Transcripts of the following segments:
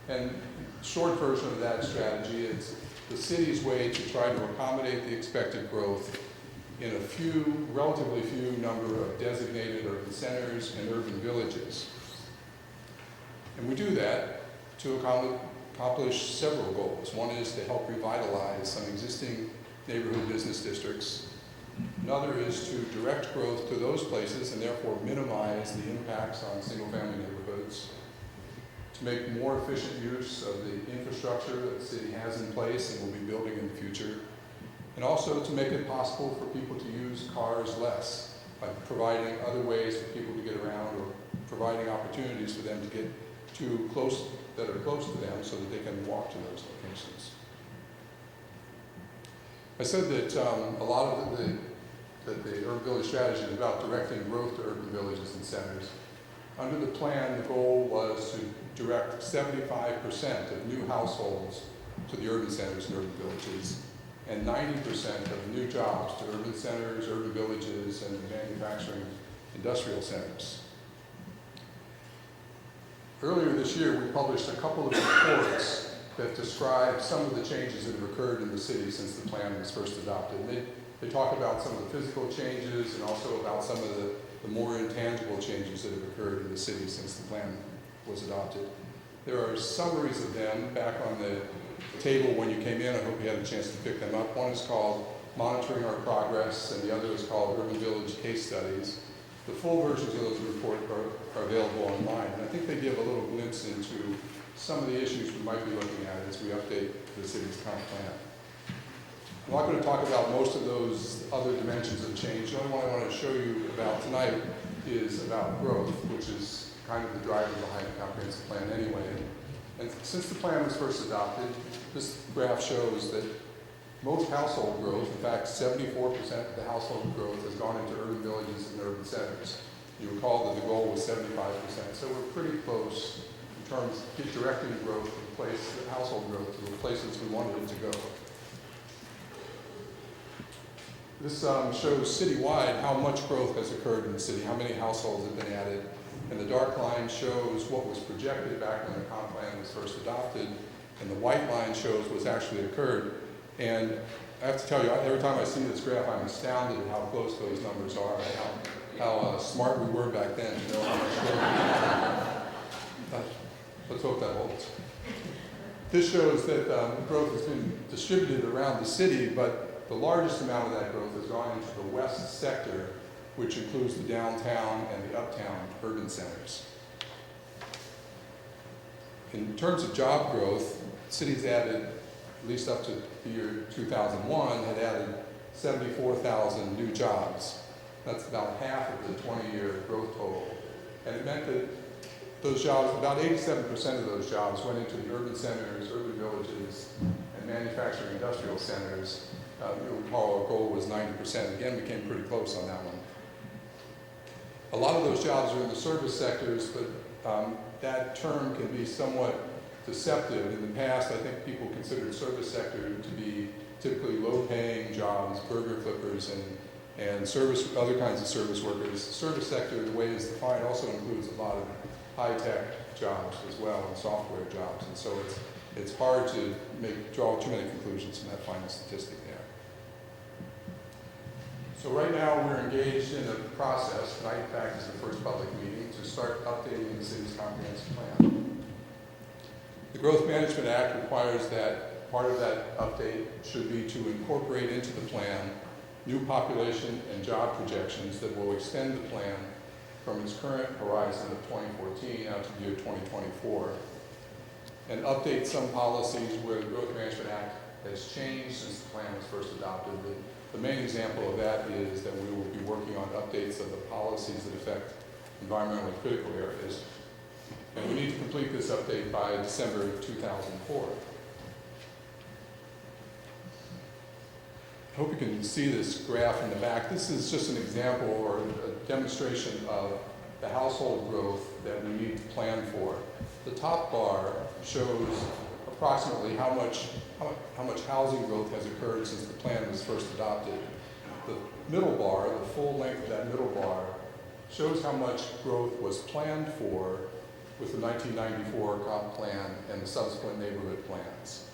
And short version of that strategy is the city's way to try to accommodate the expected growth in a few, relatively few number of designated urban centers and urban villages. And we do that to accomplish several goals. One is to help revitalize some existing neighborhood business districts. Another is to direct growth to those places and therefore minimize the impacts on single-family neighborhoods. To make more efficient use of the infrastructure that the city has in place and will be building in the future. And also to make it possible for people to use cars less by providing other ways for people to get around or providing opportunities for them to get to close, that are close to them so that they can walk to those locations. I said that a lot of the urban village strategy is about directing growth to urban villages and centers. Under the plan, the goal was to direct 75% of new households to the urban centers and urban villages, and 90% of new jobs to urban centers, urban villages, and manufacturing industrial centers. Earlier this year, we published a couple of reports that describe some of the changes that have occurred in the city since the plan was first adopted. And they talk about some of the physical changes and also about some of the more intangible changes that have occurred in the city since the plan was adopted. There are summaries of them back on the table when you came in. I hope you had a chance to pick them up. One is called Monitoring Our Progress, and the other is called Urban Village Case Studies. The full versions of those reports are available online, and I think they give a little glimpse into some of the issues we might be looking at as we update the city's comp plan. I'm not going to talk about most of those other dimensions of change. The only one I want to show you about tonight is about growth, which is kind of the driver behind the comprehensive plan anyway. And since the plan was first adopted, this graph shows that most household growth, in fact 74% of the household growth, has gone into urban villages and urban centers. You recall that the goal was 75%, so we're pretty close in terms of directing growth to household growth to the places we wanted it to go. This shows citywide how much growth has occurred in the city, how many households have been added. And the dark line shows what was projected back when the comp plan was first adopted, and the white line shows what's actually occurred. And I have to tell you, every time I see this graph, I'm astounded at how close those numbers are, and how smart we were back then to know how much growth. Let's hope that holds. This shows that growth has been distributed around the city, but the largest amount of that growth has gone into the west sector, which includes the downtown and the uptown urban centers. In terms of job growth, cities added, at least up to the year 2001, had added 74,000 new jobs. That's about half of the 20-year growth total. And it meant that those jobs, about 87% of those jobs went into the urban centers, urban villages, and manufacturing industrial centers. You'll recall our goal was 90%. Again, we came pretty close on that one. A lot of those jobs are in the service sectors, but that term can be somewhat deceptive. In the past, I think people considered service sector to be typically low-paying jobs, burger flippers, and service, other kinds of service workers. Service sector, the way it's defined, also includes a lot of high-tech jobs as well, and software jobs. And so it's hard to draw too many conclusions from that final statistic there. So right now we're engaged in a process, tonight in fact is the first public meeting, to start updating the city's comprehensive plan. The Growth Management Act requires that part of that update should be to incorporate into the plan new population and job projections that will extend the plan from its current horizon of 2014 out to the year 2024, and update some policies where the Growth Management Act has changed since the plan was first adopted. The main example of that is that we will be working on updates of the policies that affect environmentally critical areas. And we need to complete this update by December of 2004. I hope you can see this graph in the back. This is just an example or a demonstration of the household growth that we need to plan for. The top bar shows approximately how much housing growth has occurred since the plan was first adopted. The middle bar, the full length of that middle bar, shows how much growth was planned for with the 1994 comp plan and the subsequent neighborhood plans.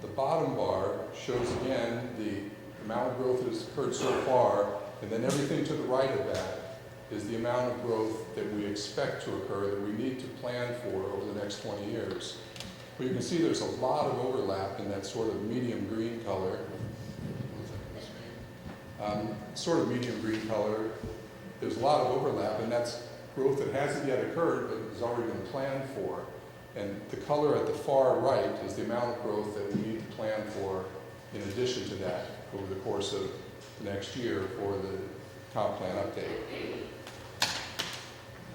The bottom bar shows again the amount of growth that has occurred so far, and then everything to the right of that is the amount of growth that we expect to occur, that we need to plan for over the next 20 years. But you can see there's a lot of overlap in that sort of medium green color. Sort of medium green color. There's a lot of overlap, and that's growth that hasn't yet occurred but has already been planned for. And the color at the far right is the amount of growth that we need to plan for in addition to that over the course of the next year for the comp plan update.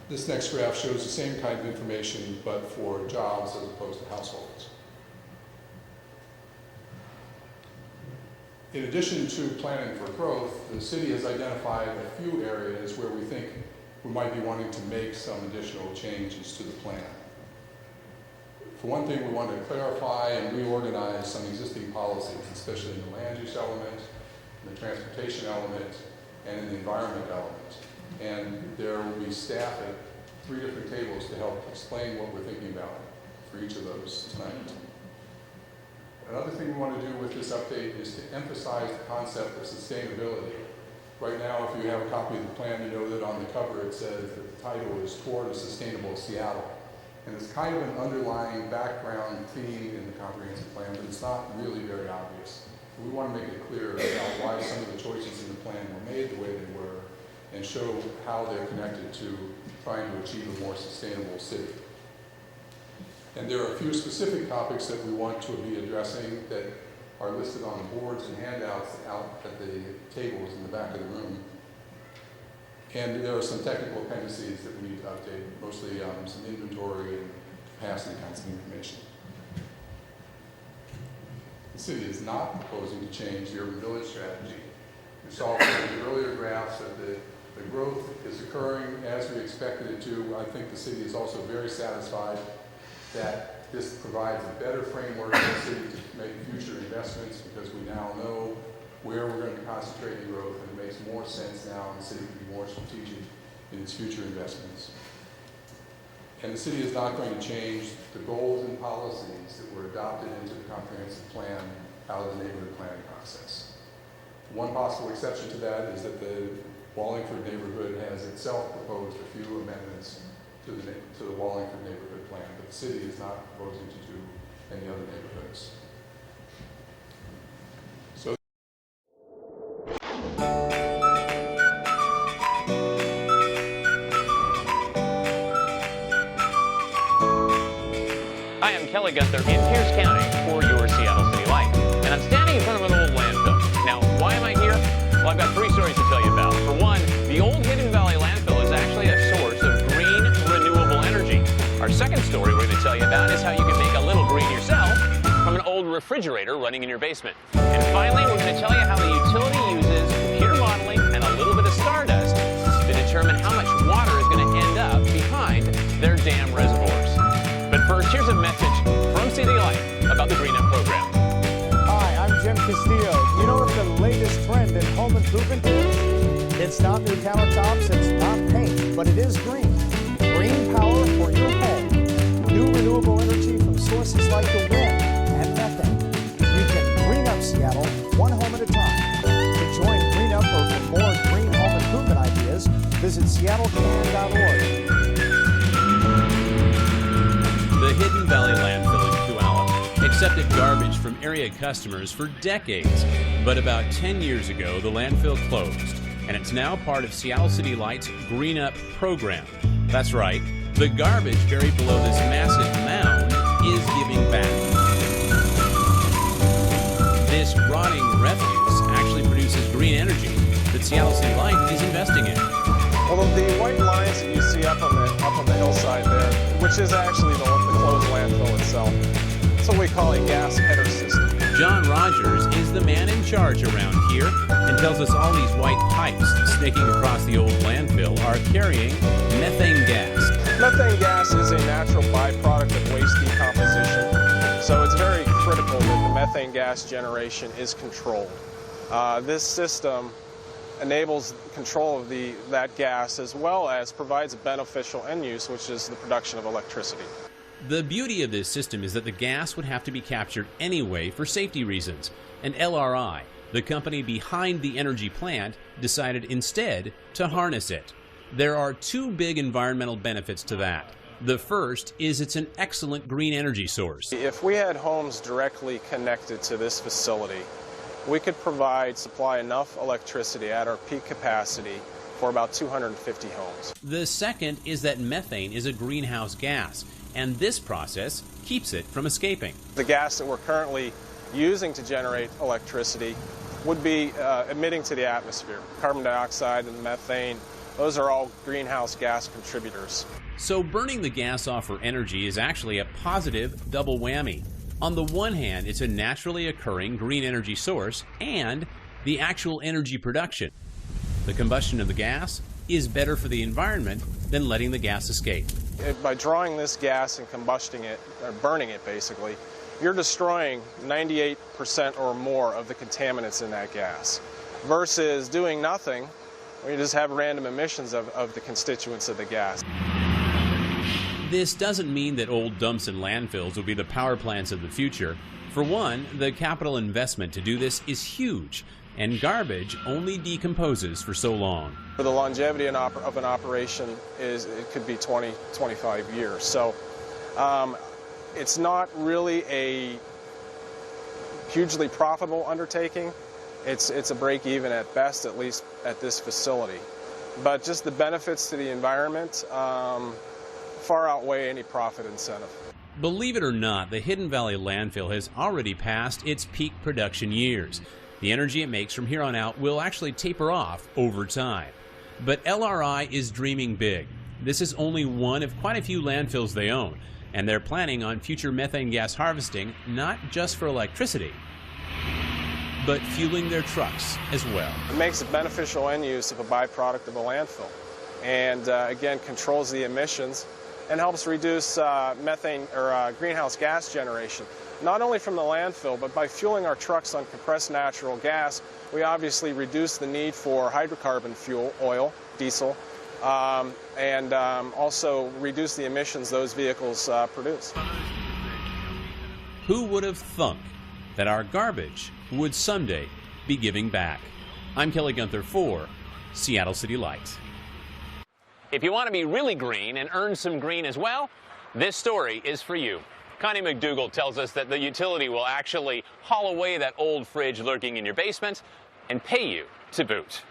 This next graph shows the same kind of information but for jobs as opposed to households. In addition to planning for growth, the city has identified a few areas where we think we might be wanting to make some additional changes to the plan. For one thing, we want to clarify and reorganize some existing policies, especially in the land use element, in the transportation element, and in the environment element. And there will be staff at 3 different tables to help explain what we're thinking about for each of those tonight. Another thing we want to do with this update is to emphasize the concept of sustainability. Right now, if you have a copy of the plan, you know that on the cover it says that the title is Toward a Sustainable Seattle. And it's kind of an underlying background theme in the comprehensive plan, but it's not really very obvious. We want to make it clear about why some of the choices in the plan were made the way they were and show how they're connected to trying to achieve a more sustainable city. And there are a few specific topics that we want to be addressing that are listed on the boards and handouts out at the tables in the back of the room. And there are some technical appendices that we need to update, mostly some inventory and capacity kinds of information. The city is not proposing to change the urban village strategy. You saw from the earlier graphs that the growth is occurring as we expected it to. I think the city is also very satisfied that this provides a better framework for the city to make future investments because we now know where we're going to concentrate the growth, and it makes more sense now and the city can be more strategic in its future investments. And the city is not going to change the goals and policies that were adopted into the comprehensive plan out of the neighborhood planning process. One possible exception to that is that the Wallingford neighborhood has itself proposed a few amendments to the Wallingford neighborhood plan, but the city is not proposing to do any other neighborhoods. So Hi, I'm Kelly Gunther in Pierce County for your Seattle City Light, and I'm standing in front of an old landfill. Now, why am I here? Well, I've got 3 stories to tell you about. For one, the old Hidden Valley landfill is actually a source of green, renewable energy. Our second story we're going to tell you about is how you can make a little green yourself from an old refrigerator running in your basement. And finally, we're going to tell you how the utility uses computer modeling and a little bit of stardust to determine how much water is going to end up behind their dam reservoirs. But first, here's a message from City Light about the Green Up program. Hi, I'm Jim Castillo. Do you know what the latest trend in home improvement is? It's not new countertops, it's not paint, but it is green. Green power for your home. New renewable energy from sources like the wind and methane. You can green up Seattle one home at a time. To join Green Up or for more green home improvement ideas, visit seattlecan.org. The Hidden Valley landfill in Puyallup accepted garbage from area customers for decades. But about 10 years ago, the landfill closed, and it's now part of Seattle City Light's Green Up program. That's right, the garbage buried below this massive mound is giving back. This rotting refuse actually produces green energy that Seattle City Light is investing in. Well, the white lines that you see up on the hillside there, which is actually the closed landfill itself, it's what we call a gas header system. John Rogers is the man in charge around here and tells us all these white pipes snaking across the old landfill are carrying methane gas. Methane gas is a natural byproduct of waste decomposition, so it's very critical that the methane gas generation is controlled. This system enables control of that gas, as well as provides a beneficial end use, which is the production of electricity. The beauty of this system is that the gas would have to be captured anyway for safety reasons, and LRI, the company behind the energy plant, decided instead to harness it. There are two big environmental benefits to that. The first is it's an excellent green energy source. If we had homes directly connected to this facility, we could supply enough electricity at our peak capacity for about 250 homes. The second is that methane is a greenhouse gas, and this process keeps it from escaping. The gas that we're currently using to generate electricity would be emitting to the atmosphere. Carbon dioxide and methane, those are all greenhouse gas contributors. So burning the gas off for energy is actually a positive double whammy. On the one hand, it's a naturally occurring green energy source, and the actual energy production. The combustion of the gas is better for the environment than letting the gas escape. By drawing this gas and combusting it, or burning it basically, you're destroying 98% or more of the contaminants in that gas. Versus doing nothing, where you just have random emissions of the constituents of the gas. This doesn't mean that old dumps and landfills will be the power plants of the future. For one, the capital investment to do this is huge, and garbage only decomposes for so long. For the longevity of an operation, it could be 20, 25 years. So it's not really a hugely profitable undertaking. It's a break even at best, at least at this facility. But just the benefits to the environment far outweigh any profit incentive. Believe it or not, the Hidden Valley landfill has already passed its peak production years. The energy it makes from here on out will actually taper off over time. But LRI is dreaming big. This is only one of quite a few landfills they own, and they're planning on future methane gas harvesting not just for electricity, but fueling their trucks as well. It makes a beneficial end use of a byproduct of a landfill, and again controls the emissions and helps reduce methane or greenhouse gas generation, not only from the landfill, but by fueling our trucks on compressed natural gas. We obviously reduce the need for hydrocarbon fuel, oil, diesel, and also reduce the emissions those vehicles produce. Who would have thunk that our garbage would someday be giving back? I'm Kelly Gunther for Seattle City Light. If you want to be really green and earn some green as well, this story is for you. Connie McDougall tells us that the utility will actually haul away that old fridge lurking in your basement and pay you to boot.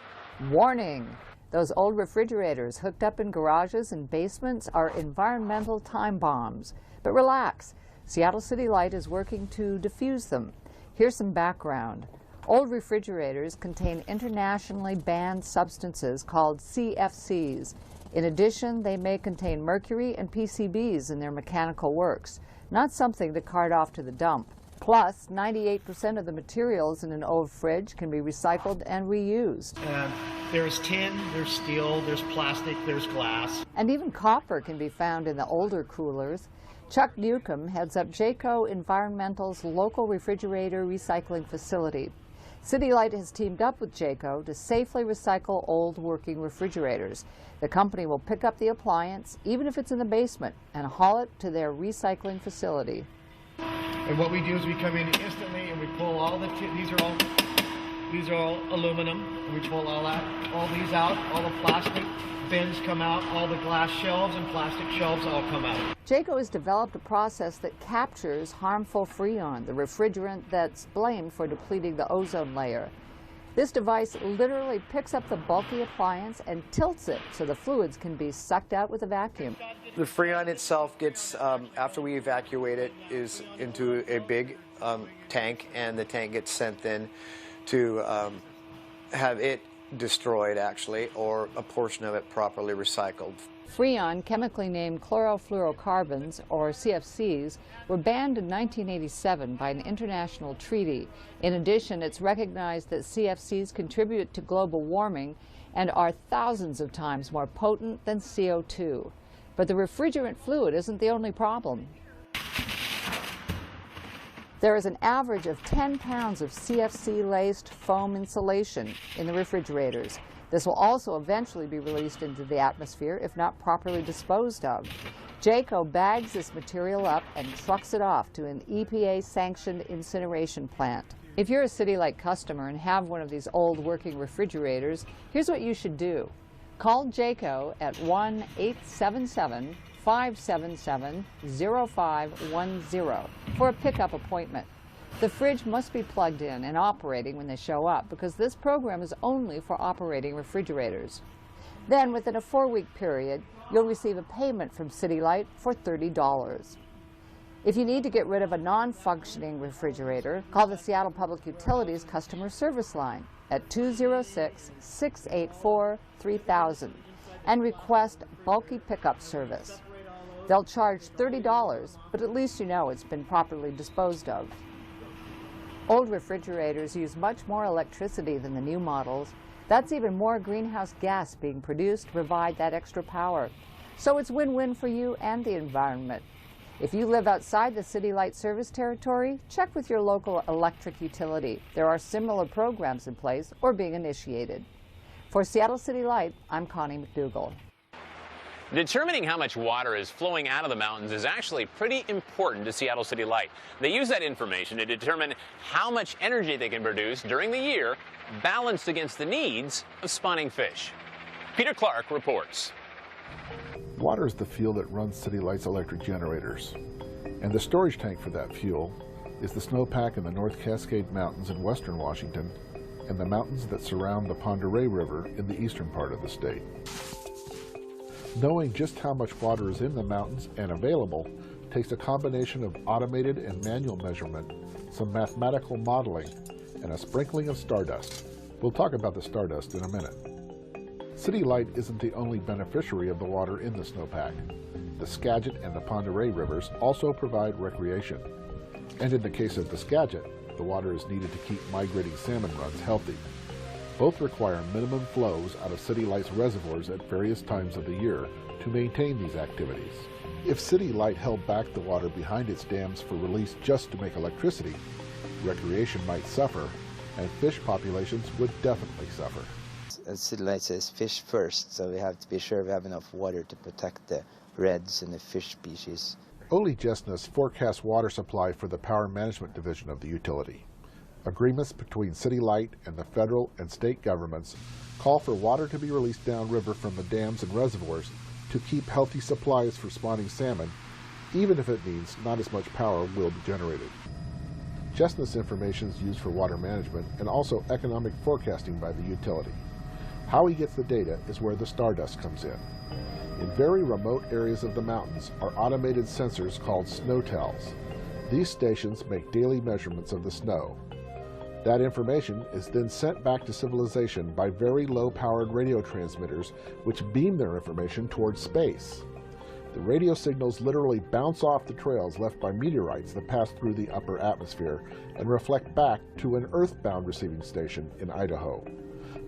Warning! Those old refrigerators hooked up in garages and basements are environmental time bombs. But relax, Seattle City Light is working to defuse them. Here's some background. Old refrigerators contain internationally banned substances called CFCs. In addition, they may contain mercury and PCBs in their mechanical works, not something to cart off to the dump. Plus, 98% of the materials in an old fridge can be recycled and reused. There's tin, there's steel, there's plastic, there's glass. And even copper can be found in the older coolers. Chuck Newcomb heads up Jayco Environmental's local refrigerator recycling facility. City Light has teamed up with Jayco to safely recycle old working refrigerators. The company will pick up the appliance, even if it's in the basement, and haul it to their recycling facility. And what we do is we come in instantly and we pull all the these are all aluminum, and we pull all these out, all the plastic bins come out, all the glass shelves and plastic shelves all come out. Jayco has developed a process that captures harmful Freon, the refrigerant that's blamed for depleting the ozone layer. This device literally picks up the bulky appliance and tilts it so the fluids can be sucked out with a vacuum. The Freon itself gets, after we evacuate it, is into a big tank, and the tank gets sent then to have it destroyed, actually, or a portion of it properly recycled. Freon, chemically named chlorofluorocarbons, or CFCs, were banned in 1987 by an international treaty. In addition, it's recognized that CFCs contribute to global warming and are thousands of times more potent than CO2. But the refrigerant fluid isn't the only problem. There is an average of 10 pounds of CFC-laced foam insulation in the refrigerators. This will also eventually be released into the atmosphere if not properly disposed of. Jayco bags this material up and trucks it off to an EPA-sanctioned incineration plant. If you're a City Light customer and have one of these old working refrigerators, here's what you should do. Call Jayco at 1-877-577-0510 for a pickup appointment. The fridge must be plugged in and operating when they show up because this program is only for operating refrigerators. Then, within a 4-week period, you'll receive a payment from City Light for $30. If you need to get rid of a non-functioning refrigerator, call the Seattle Public Utilities Customer Service Line at 206-684-3000 and request bulky pickup service. They'll charge $30, but at least you know it's been properly disposed of. Old refrigerators use much more electricity than the new models. That's even more greenhouse gas being produced to provide that extra power. So it's win-win for you and the environment. If you live outside the City Light service territory, check with your local electric utility. There are similar programs in place or being initiated. For Seattle City Light, I'm Connie McDougall. Determining how much water is flowing out of the mountains is actually pretty important to Seattle City Light. They use that information to determine how much energy they can produce during the year, balanced against the needs of spawning fish. Peter Clark reports. Water is the fuel that runs City Light's electric generators, and the storage tank for that fuel is the snowpack in the North Cascade Mountains in western Washington and the mountains that surround the Pend Oreille River in the eastern part of the state. Knowing just how much water is in the mountains and available takes a combination of automated and manual measurement, some mathematical modeling, and a sprinkling of stardust. We'll talk about the stardust in a minute. City Light isn't the only beneficiary of the water in the snowpack. The Skagit and the Pend Oreille rivers also provide recreation. And in the case of the Skagit, the water is needed to keep migrating salmon runs healthy. Both require minimum flows out of City Light's reservoirs at various times of the year to maintain these activities. If City Light held back the water behind its dams for release just to make electricity, recreation might suffer, and fish populations would definitely suffer. City Light says fish first, so we have to be sure we have enough water to protect the reds and the fish species. Ole Gjesnes forecasts water supply for the Power Management Division of the utility. Agreements between City Light and the federal and state governments call for water to be released downriver from the dams and reservoirs to keep healthy supplies for spawning salmon, even if it means not as much power will be generated. Gjesnes information is used for water management and also economic forecasting by the utility. How he gets the data is where the stardust comes in. In very remote areas of the mountains are automated sensors called snowtells. These stations make daily measurements of the snow. That information is then sent back to civilization by very low-powered radio transmitters which beam their information towards space. The radio signals literally bounce off the trails left by meteorites that pass through the upper atmosphere and reflect back to an Earth-bound receiving station in Idaho.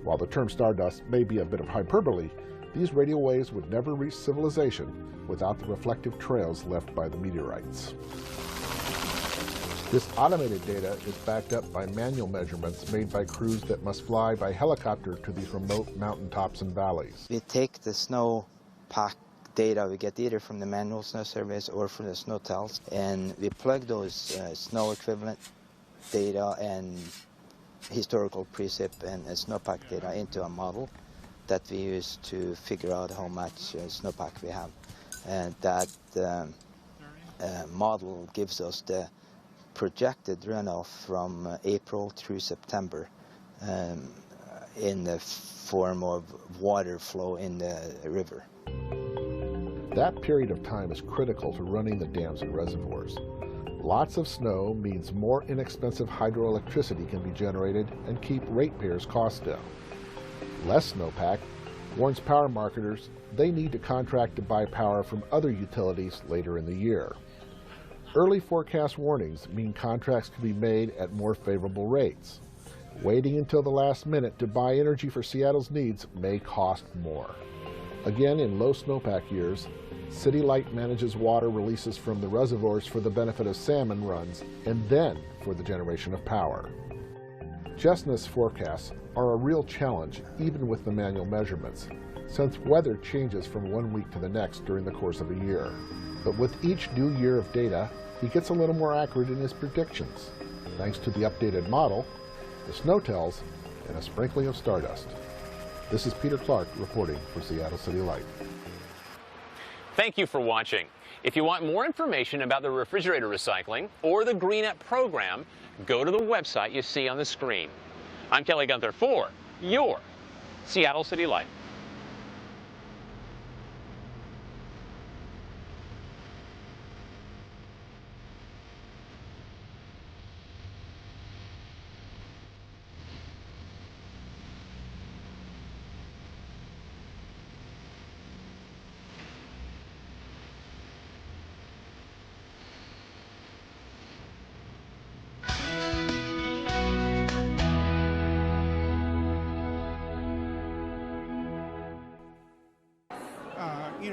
While the term stardust may be a bit of hyperbole, these radio waves would never reach civilization without the reflective trails left by the meteorites. This automated data is backed up by manual measurements made by crews that must fly by helicopter to these remote mountaintops and valleys. We take the snowpack data we get either from the manual snow surveys or from the snowtells, and we plug those snow equivalent data and historical precip and snowpack data into a model that we use to figure out how much snowpack we have. And that model gives us the projected runoff from April through September in the form of water flow in the river. That period of time is critical to running the dams and reservoirs. Lots of snow means more inexpensive hydroelectricity can be generated and keep ratepayers' costs down. Less snowpack warns power marketers they need to contract to buy power from other utilities later in the year. Early forecast warnings mean contracts can be made at more favorable rates. Waiting until the last minute to buy energy for Seattle's needs may cost more. Again, in low snowpack years, City Light manages water releases from the reservoirs for the benefit of salmon runs and then for the generation of power. Justness forecasts are a real challenge even with the manual measurements, since weather changes from one week to the next during the course of a year. But with each new year of data, he gets a little more accurate in his predictions, thanks to the updated model, the snow tells, and a sprinkling of stardust. This is Peter Clark reporting for Seattle City Light. Thank you for watching. If you want more information about the refrigerator recycling or the Green Up program, go to the website you see on the screen. I'm Kelly Gunther for your Seattle City Light.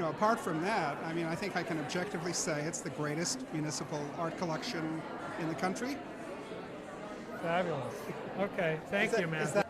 Apart from that, I mean, I think I can objectively say it's the greatest municipal art collection in the country. Fabulous. Okay, thank you, man.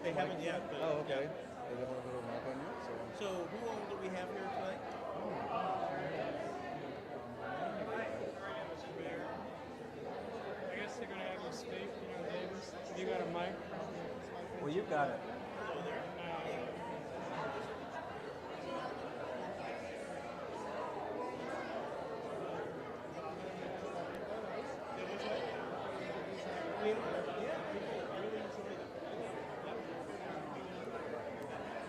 They haven't yet. But Oh, okay. yeah. They don't have a little mic on you, so. So who all do we have here tonight? I guess they're going to have you speak, Davis. You got a mic? Well, you got it. I